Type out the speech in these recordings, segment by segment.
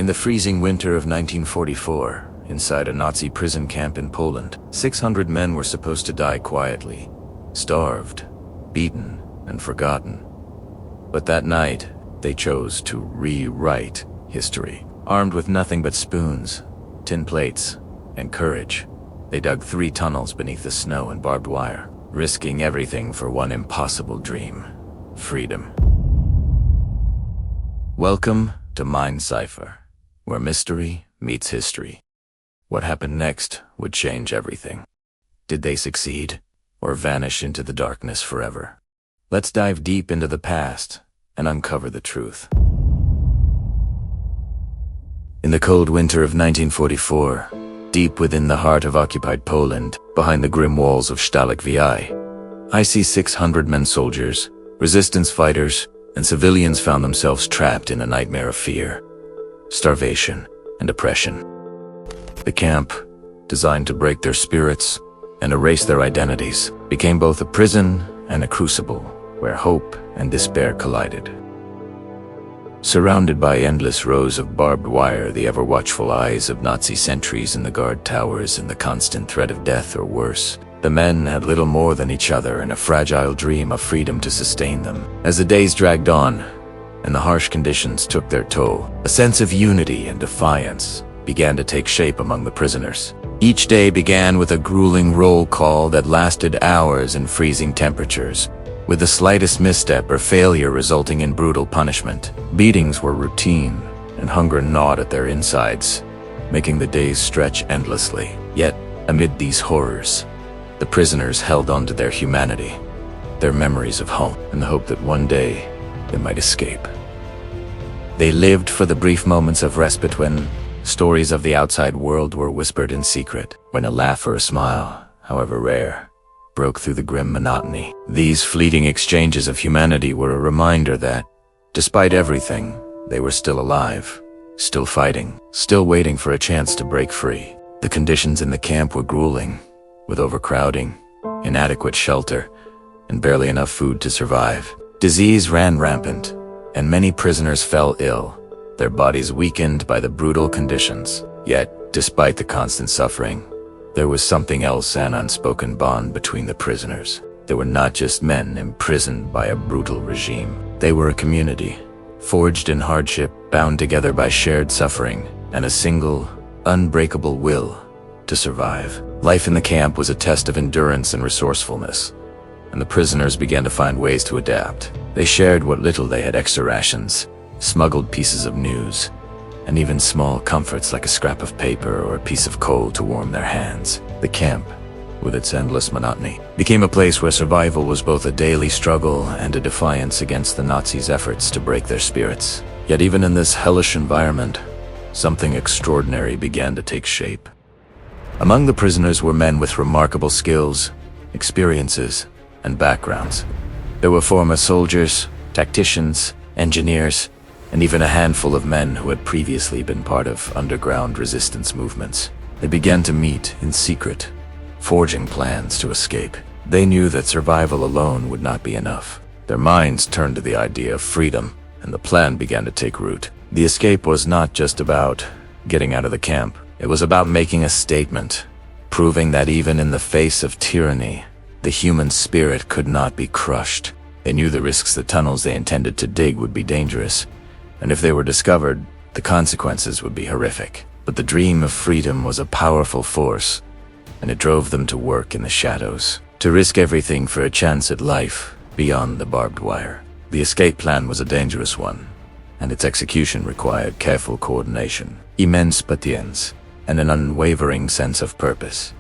In the freezing winter of 1944, inside a Nazi prison camp in Poland, 600 men were supposed to die quietly, starved, beaten, and forgotten. But that night, they chose to rewrite history. Armed with nothing but spoons, tin plates, and courage, they dug 3 tunnels beneath the snow and barbed wire, risking everything for one impossible dream: freedom. Welcome to Mind Cipher, where mystery meets history. What happened next would change everything. Did they succeed, or vanish into the darkness forever? Let's dive deep into the past and uncover the truth. In the cold winter of 1944, deep within the heart of occupied Poland, behind the grim walls of wwii, I see 600 men soldiers, resistance fighters, and civilians found themselves trapped in a nightmare of fear, starvation, and oppression. The camp, designed to break their spirits and erase their identities, became both a prison and a crucible where hope and despair collided. Surrounded by endless rows of barbed wire, the ever-watchful eyes of Nazi sentries in the guard towers, and the constant threat of death or worse, the men had little more than each other and a fragile dream of freedom to sustain them. As the days dragged on, and the harsh conditions took their toll, a sense of unity and defiance began to take shape among the prisoners. Each day began with a grueling roll call that lasted hours in freezing temperatures, with the slightest misstep or failure resulting in brutal punishment. Beatings were routine, and hunger gnawed at their insides, making the days stretch endlessly. Yet, amid these horrors, the prisoners held on to their humanity, their memories of home, and the hope that one day they might escape. They lived for the brief moments of respite when stories of the outside world were whispered in secret, when a laugh or a smile, however rare, broke through the grim monotony. These fleeting exchanges of humanity were a reminder that, despite everything, they were still alive, still fighting, still waiting for a chance to break free. The conditions in the camp were grueling, with overcrowding, inadequate shelter, and barely enough food to survive. Disease ran rampant, and many prisoners fell ill, their bodies weakened by the brutal conditions. Yet, despite the constant suffering, there was something else, an unspoken bond between the prisoners. They were not just men imprisoned by a brutal regime. They were a community, forged in hardship, bound together by shared suffering, and a single, unbreakable will to survive. Life in the camp was a test of endurance and resourcefulness, and the prisoners began to find ways to adapt. They shared what little they had: extra rations, smuggled pieces of news, and even small comforts like a scrap of paper or a piece of coal to warm their hands. The camp, with its endless monotony, became a place where survival was both a daily struggle and a defiance against the Nazis' efforts to break their spirits. Yet even in this hellish environment, something extraordinary began to take shape. Among the prisoners were men with remarkable skills, experiences, and backgrounds. There were former soldiers, tacticians, engineers, and even a handful of men who had previously been part of underground resistance movements. They began to meet in secret, forging plans to escape. They knew that survival alone would not be enough. Their minds turned to the idea of freedom, and the plan began to take root. The escape was not just about getting out of the camp. It was about making a statement, proving that even in the face of tyranny, the human spirit could not be crushed. They knew the risks the tunnels they intended to dig would be dangerous, and if they were discovered, the consequences would be horrific. But the dream of freedom was a powerful force, and it drove them to work in the shadows, to risk everything for a chance at life beyond the barbed wire. The escape plan was a dangerous one, and its execution required careful coordination, immense patience, and an unwavering sense of purpose.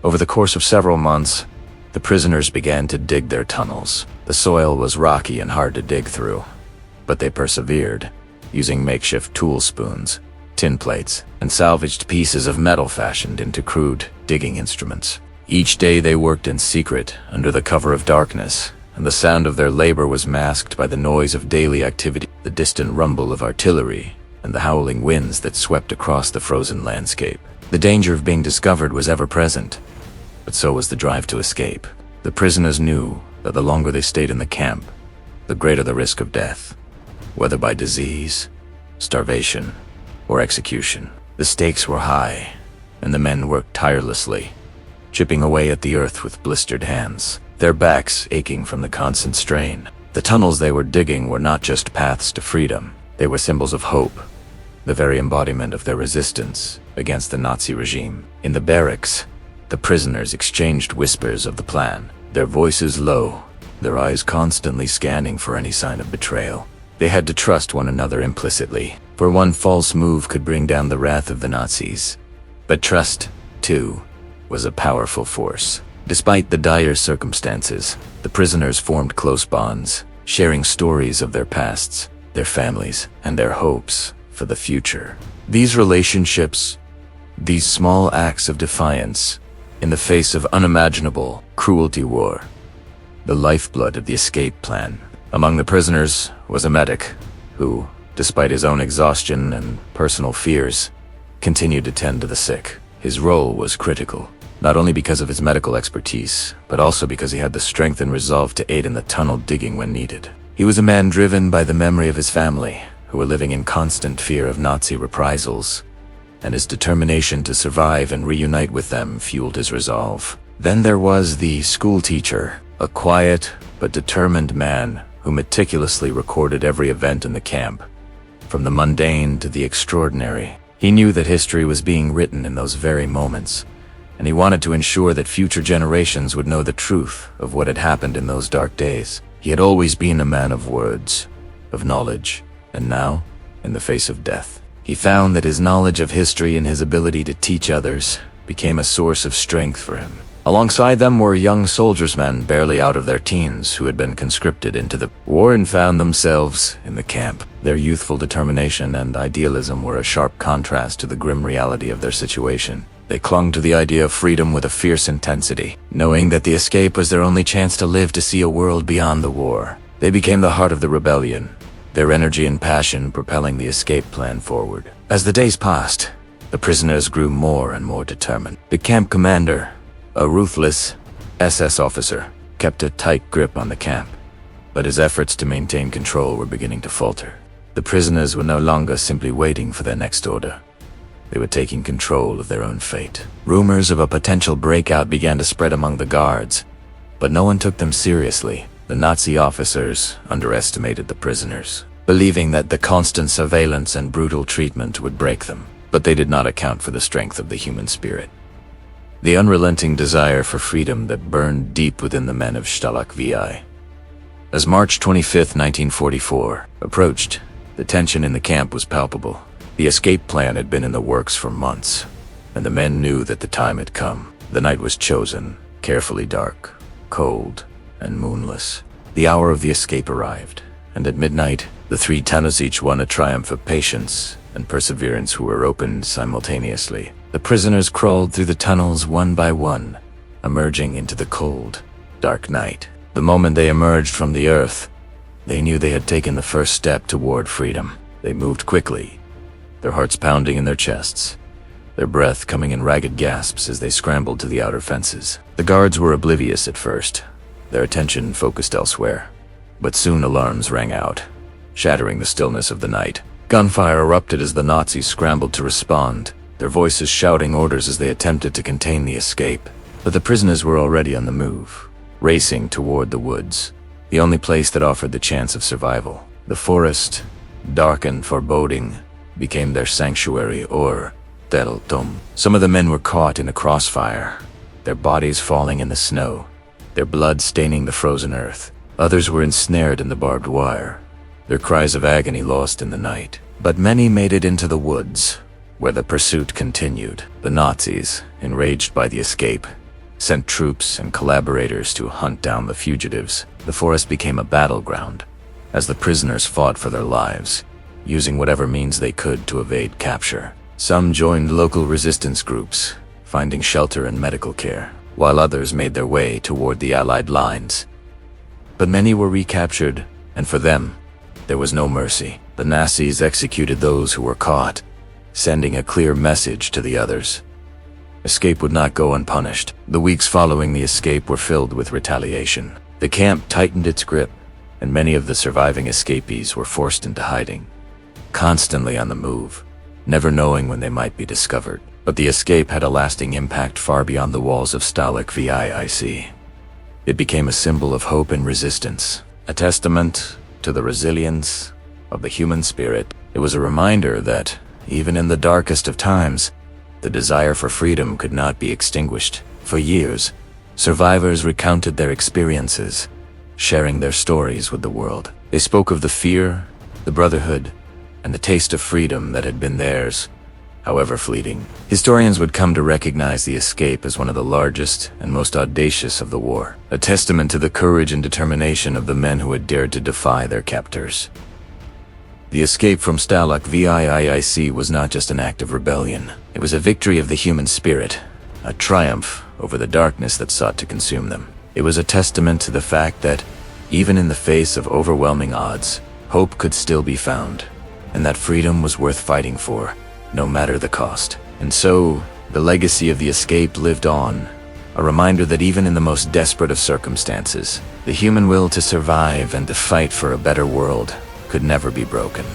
Over the course of several months, the prisoners began to dig their tunnels. The soil was rocky and hard to dig through, but they persevered, using makeshift tool spoons, tin plates, and salvaged pieces of metal fashioned into crude digging instruments. Each day they worked in secret, under the cover of darkness, and the sound of their labor was masked by the noise of daily activity, the distant rumble of artillery, and the howling winds that swept across the frozen landscape. The danger of being discovered was ever present, but so was the drive to escape. The prisoners knew that the longer they stayed in the camp, the greater the risk of death, whether by disease, starvation, or execution. The stakes were high, and the men worked tirelessly, chipping away at the earth with blistered hands, their backs aching from the constant strain. The tunnels they were digging were not just paths to freedom, they were symbols of hope, the very embodiment of their resistance against the Nazi regime. In the barracks, the prisoners exchanged whispers of the plan, their voices low, their eyes constantly scanning for any sign of betrayal. They had to trust one another implicitly, for one false move could bring down the wrath of the Nazis. But trust, too, was a powerful force. Despite the dire circumstances, the prisoners formed close bonds, sharing stories of their pasts, their families, and their hopes for the future. These relationships, these small acts of defiance, in the face of unimaginable cruelty war, the lifeblood of the escape plan. Among the prisoners was a medic who, despite his own exhaustion and personal fears, continued to tend to the sick. His role was critical, not only because of his medical expertise, but also because he had the strength and resolve to aid in the tunnel digging when needed. He was a man driven by the memory of his family, who were living in constant fear of Nazi reprisals, and his determination to survive and reunite with them fueled his resolve. Then there was the school teacher, a quiet but determined man who meticulously recorded every event in the camp, from the mundane to the extraordinary. He knew that history was being written in those very moments, and he wanted to ensure that future generations would know the truth of what had happened in those dark days. He had always been a man of words, of knowledge, and now, in the face of death, he found that his knowledge of history and his ability to teach others became a source of strength for him. Alongside them were young soldiersmen barely out of their teens who had been conscripted into the war and found themselves in the camp. Their youthful determination and idealism were a sharp contrast to the grim reality of their situation. They clung to the idea of freedom with a fierce intensity, knowing that the escape was their only chance to live to see a world beyond the war. They became the heart of the rebellion, their energy and passion propelling the escape plan forward. As the days passed, the prisoners grew more and more determined. The camp commander, a ruthless SS officer, kept a tight grip on the camp, but his efforts to maintain control were beginning to falter. The prisoners were no longer simply waiting for their next order. They were taking control of their own fate. Rumors of a potential breakout began to spread among the guards, but no one took them seriously. The Nazi officers underestimated the prisoners, believing that the constant surveillance and brutal treatment would break them, but they did not account for the strength of the human spirit. The unrelenting desire for freedom that burned deep within the men of wwii. As March 25, 1944, approached, the tension in the camp was palpable. The escape plan had been in the works for months, and the men knew that the time had come. The night was chosen, carefully dark, cold, and moonless. The hour of the escape arrived, and at midnight, the three tunnels, each one a triumph of patience and perseverance, were opened simultaneously. The prisoners crawled through the tunnels one by one, emerging into the cold, dark night. The moment they emerged from the earth, they knew they had taken the first step toward freedom. They moved quickly, their hearts pounding in their chests, their breath coming in ragged gasps as they scrambled to the outer fences. The guards were oblivious at first, their attention focused elsewhere. But soon alarms rang out, shattering the stillness of the night. Gunfire erupted as the Nazis scrambled to respond, their voices shouting orders as they attempted to contain the escape. But the prisoners were already on the move, racing toward the woods, the only place that offered the chance of survival. The forest, dark and foreboding, became their sanctuary, or Deltom. Some of the men were caught in a crossfire, their bodies falling in the snow, their blood staining the frozen earth. Others were ensnared in the barbed wire, their cries of agony lost in the night. But many made it into the woods, where the pursuit continued. The Nazis, enraged by the escape, sent troops and collaborators to hunt down the fugitives. The forest became a battleground, as the prisoners fought for their lives, using whatever means they could to evade capture. Some joined local resistance groups, finding shelter and medical care, while others made their way toward the Allied lines. But many were recaptured, and for them, there was no mercy. The Nazis executed those who were caught, sending a clear message to the others. Escape would not go unpunished. The weeks following the escape were filled with retaliation. The camp tightened its grip, and many of the surviving escapees were forced into hiding. Constantly on the move, never knowing when they might be discovered. But the escape had a lasting impact far beyond the walls of Stalak VIIC. It became a symbol of hope and resistance, a testament to the resilience of the human spirit. It was a reminder that, even in the darkest of times, the desire for freedom could not be extinguished. For years, survivors recounted their experiences, sharing their stories with the world. They spoke of the fear, the brotherhood, and the taste of freedom that had been theirs, however fleeting. Historians would come to recognize the escape as one of the largest and most audacious of the war, a testament to the courage and determination of the men who had dared to defy their captors. The escape from Stalak VIIC was not just an act of rebellion. It was a victory of the human spirit, a triumph over the darkness that sought to consume them. It was a testament to the fact that, even in the face of overwhelming odds, hope could still be found, and that freedom was worth fighting for, no matter the cost. And so, the legacy of the escape lived on, a reminder that even in the most desperate of circumstances, the human will to survive and to fight for a better world could never be broken.